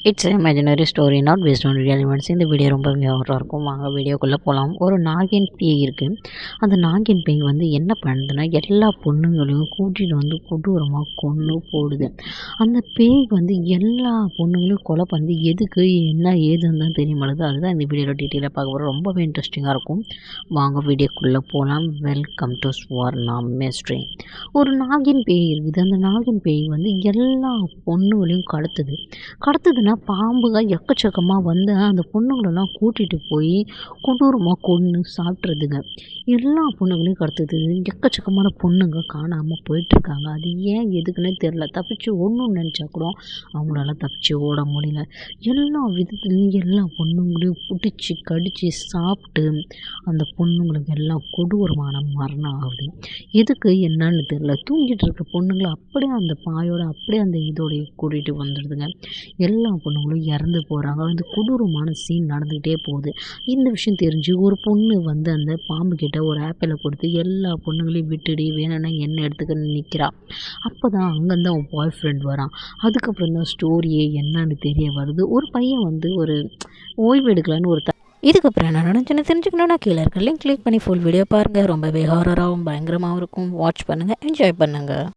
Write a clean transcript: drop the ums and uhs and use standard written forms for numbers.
It's imaginary story not based on real events. இந்த video ரொம்ப விவரம் இருக்கும். வாங்க வீடியோக்குள்ளே போகலாம். ஒரு நாகின் பேய் இருக்குது. அந்த நாகின் பேய் என்ன பண்ணுதுன்னா, எல்லா பொண்ணுங்களையும் கூட்டிகிட்டு கொடூரமாக கொன்று போடுது. அந்த பேய் எல்லா பொண்ணுங்களையும் கொலை பண்ணி எதுக்கு என்ன ஏதுன்னு தான் தெரிய மாட்டேது. அதுதான் இந்த வீடியோவில் டீட்டெயிலாக பார்க்க போகிறோம். ரொம்பவே இன்ட்ரெஸ்டிங்காக இருக்கும். வாங்க வீடியோக்குள்ளே போகலாம். Welcome to Swarna mystery. ஒரு நாகின் பேய் இருக்குது. அந்த நாகின் பேய் எல்லா பொண்ணுங்களையும் கடத்துதுன்னா பாம்புகள் எக்கச்சக்கமாக அந்த பொண்ணுங்களெல்லாம் கூட்டிகிட்டு போய் கொடூரமாக கொன்று சாப்பிட்றதுங்க. எல்லா பொண்ணுங்களையும் கடத்துது. எக்கச்சக்கமான பொண்ணுங்க காணாமல் போயிட்டுருக்காங்க. அது ஏன் எதுக்குன்னே தெரில. தப்பிச்சு ஓடணும்னு நினச்சா கூட அவங்களால தப்பிச்சு ஓட முடியல. எல்லா விதத்துலேயும் எல்லா பொண்ணுங்களையும் பிடிச்சி கடித்து சாப்பிட்டு அந்த பொண்ணுங்களுக்கு எல்லாம் கொடூரமான மரணம் ஆகுது. எதுக்கு என்னன்னு தெரில. தூங்கிட்டு இருக்க பொண்ணுங்களை அப்படியே அந்த பாயோட அப்படியே அந்த இதோடைய கூட்டிகிட்டு வந்துடுதுங்க. எல்லா பொண்ணுங்களும் இறந்து போகிறாங்க. கொடூரமான சீன் நடந்துக்கிட்டே போகுது. இந்த விஷயம் தெரிஞ்சு ஒரு பொண்ணு அந்த பாம்பு கிட்ட ஒரு ஆப்பிளை கொடுத்து எல்லா பொண்ணுங்களையும் விட்டுடி, வேணும்னா என்ன எடுத்துக்கன்னு நிற்கிறா. அப்போ தான் அங்கேருந்து அவன் பாய் ஃப்ரெண்ட் வரான். அதுக்கப்புறம் தான் ஸ்டோரியே என்னன்னு தெரிய வருது. ஒரு பையன் ஒரு ஓய்வு எடுக்கலான்னு இதுக்கப்புறம் என்ன நடந்துச்சுன்னு தெரிஞ்சுக்கணுன்னா கீழே இருக்க லிங்க் கிளிக் பண்ணி ஃபுல் வீடியோ பாருங்கள். ரொம்பவே ஹாரராகவும் பயங்கரமாகவும் இருக்கும். வாட்ச் பண்ணுங்கள், என்ஜாய் பண்ணுங்கள்.